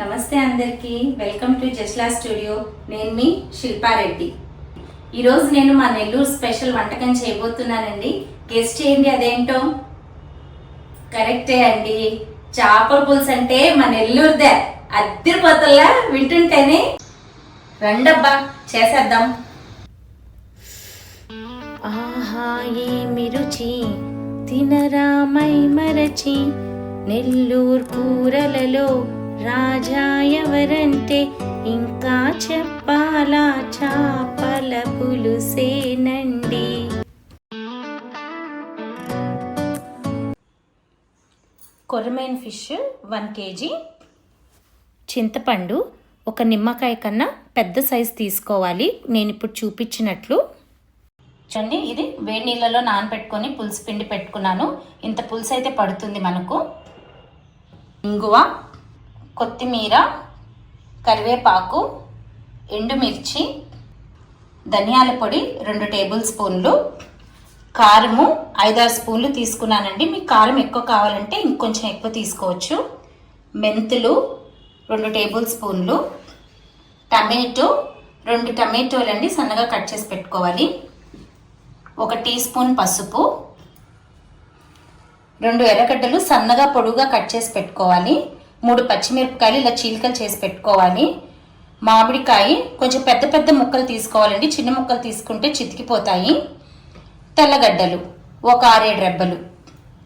నమస్తే అందరికీ, welcome to జస్లా studio. నేను మీ శిల్పారెడ్డి. ఈరోజు నేను మా నెల్లూరు స్పెషల్ వంటకం చేయబోతున్నానండి. గెస్ట్ చేయండి అదేంటో. కరెక్టే అండి, చేపల పులుసు అంటే మా నెల్లూరుదే. అద్దరిపోతల్లా వింటుంటేనే. రండబ్బా చేసేద్దాం. ఆహా ఏమి రుచి, తినరామై మరచి, నెల్లూరు కూరలలో రాజా ఎవరంటే ఇంకా చెప్పాలా, చేపల పులుసేనండి. కొర్రమేన్ ఫిష్ 1 kg, చింతపండు ఒక నిమ్మకాయ కన్నా పెద్ద సైజు తీసుకోవాలి. నేను ఇప్పుడు చూపించినట్లు. చూడండి, ఇది వేడి నీళ్ళలో నానబెట్టుకొని పులుసు పిండి పెట్టుకున్నాను. ఇంత పులుసు అయితే పడుతుంది మనకు. ఇంగువ, కొత్తిమీర, కరివేపాకు, ఎండుమిర్చి, ధనియాల పొడి 2 టేబుల్ స్పూన్లు, కారము 5-6 స్పూన్లు తీసుకున్నానండి. మీకు కారం ఎక్కువ కావాలంటే ఇంకొంచెం ఎక్కువ తీసుకోవచ్చు. మెంతులు 2 టేబుల్ స్పూన్లు, టమాటో 2 టమాటోలు అండి, సన్నగా కట్ చేసి పెట్టుకోవాలి. 1 టీ స్పూన్ పసుపు, 2 ఎర్రగడ్డలు సన్నగా పొడుగా కట్ చేసి పెట్టుకోవాలి. 3 పచ్చిమిరపకాయలు ఇలా చీలికలు చేసి పెట్టుకోవాలి. మామిడికాయ కొంచెం పెద్ద పెద్ద ముక్కలు తీసుకోవాలండి, చిన్న ముక్కలు తీసుకుంటే చితికిపోతాయి. తెల్లగడ్డలు 1 6-7 రెబ్బలు.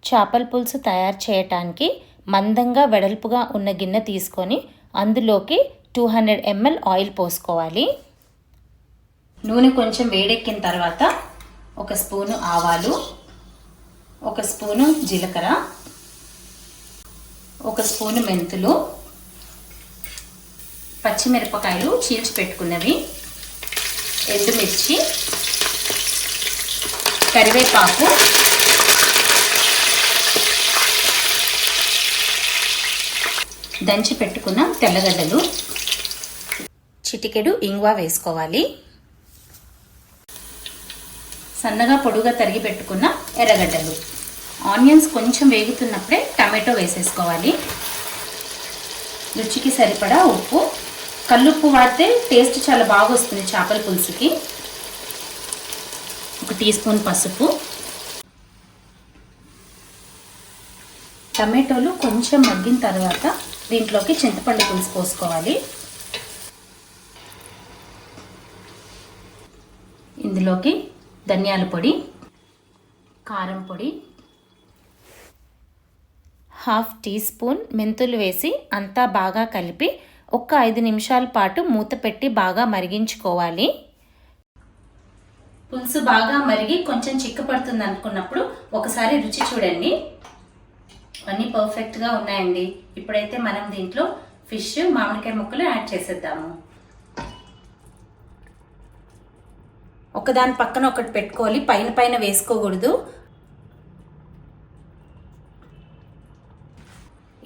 చేపల పులుసు తయారు చేయటానికి మందంగా వెడల్పుగా ఉన్న గిన్నె తీసుకొని అందులోకి 200 ml ఆయిల్ పోసుకోవాలి. నూనె కొంచెం వేడెక్కిన తర్వాత 1 స్పూను ఆవాలు, 1 స్పూను జీలకర్ర, 1 స్పూను మెంతులు, పచ్చిమిరపకాయలు చీల్చి పెట్టుకున్నవి, ఎండుమిర్చి, కరివేపాకు, దంచి పెట్టుకున్న తెల్లగడ్డలు, చిటికెడు ఇంగువ వేసుకోవాలి. సన్నగా పొడుగా తరిగి పెట్టుకున్న ఎర్రగడ్డలు. ఆనియన్స్ కొంచెం వేగుతున్నప్పుడే టమాటో వేసేసుకోవాలి. రుచికి సరిపడా ఉప్పు. కల్లుప్పు వాడితే టేస్ట్ చాలా బాగా వస్తుంది చేపల పులుసుకి. 1 టీ స్పూన్ పసుపు. టమాటోలు కొంచెం మగ్గిన తర్వాత దీంట్లోకి చింతపండు పులుసు పోసుకోవాలి. ఇందులోకి ధనియాల పొడి, కారం పొడి, 1/2 టీ స్పూన్ మెంతులు వేసి అంతా బాగా కలిపి 5 నిమిషాల పాటు మూత పెట్టి బాగా మరిగించుకోవాలి. పులుసు బాగా మరిగి కొంచెం చిక్కపడుతుంది అనుకున్నప్పుడు ఒకసారి రుచి చూడండి. అన్నీ పర్ఫెక్ట్గా ఉన్నాయండి. ఇప్పుడైతే మనం దీంట్లో ఫిష్, మామిడికాయ ముక్కలు యాడ్ చేసేద్దాము. ఒకదాని పక్కన ఒకటి పెట్టుకోవాలి, పైన పైన వేసుకోకూడదు.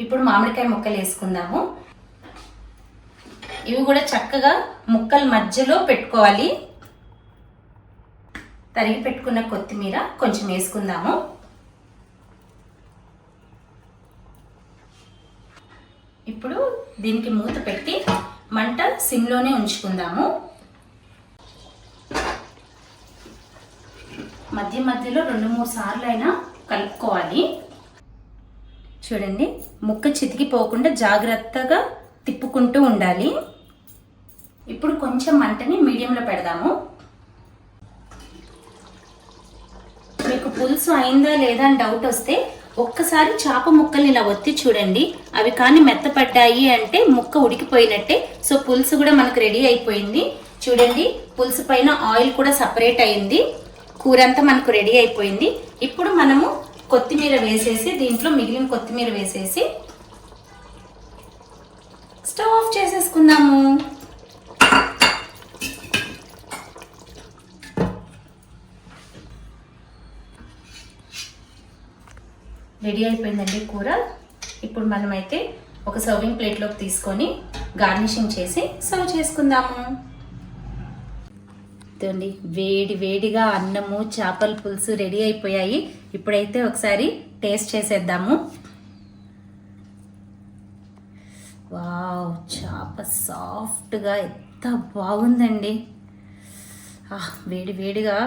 ఇప్పుడు మామిడికాయ ముక్కలు వేసుకుందాము. ఇవి కూడా చక్కగా ముక్కల మధ్యలో పెట్టుకోవాలి. తరిగి పెట్టుకున్న కొత్తిమీర కొంచెం వేసుకుందాము. ఇప్పుడు దీనికి మూత పెట్టి మంట సిమ్లోనే ఉంచుకుందాము. మధ్య మధ్యలో 2-3 సార్లు అయినా కలుపుకోవాలి. చూడండి, ముక్క చితికిపోకుండా జాగ్రత్తగా తిప్పుకుంటూ ఉండాలి. ఇప్పుడు కొంచెం మంటని మీడియంలో పెడదాము. మీకు పులుసు అయిందా లేదా అని డౌట్ వస్తే ఒక్కసారి చేప ముక్కల్ని ఇలా ఒత్తి చూడండి. అవి కానీ మెత్తపడ్డాయి అంటే ముక్క ఉడికిపోయినట్టే. సో పులుసు కూడా మనకు రెడీ అయిపోయింది. చూడండి, పులుసు పైన ఆయిల్ కూడా సపరేట్ అయింది. కూర అంతా మనకు రెడీ అయిపోయింది. ఇప్పుడు మనము కొత్తిమీర వేసేసి దీంట్లో మిగిలిన కొత్తిమీర వేసేసి స్టవ్ ఆఫ్ చేసేసుకుందాము. రెడీ అయిపోయిందండి కూర. ఇప్పుడు మనమైతే ఒక సర్వింగ్ ప్లేట్లోకి తీసుకొని గార్నిషింగ్ చేసి సర్వ్ చేసుకుందాము. చూడండి, వేడి వేడిగా అన్నము, చేపల పులుసు రెడీ అయిపోయాయి. ఇప్పుడైతే ఒకసారి టేస్ట్ చేసేద్దాము. వావ్, చేప సాఫ్ట్గా ఎంత బాగుందండి. వేడి వేడిగా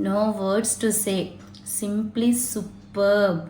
no words to say, simply superb.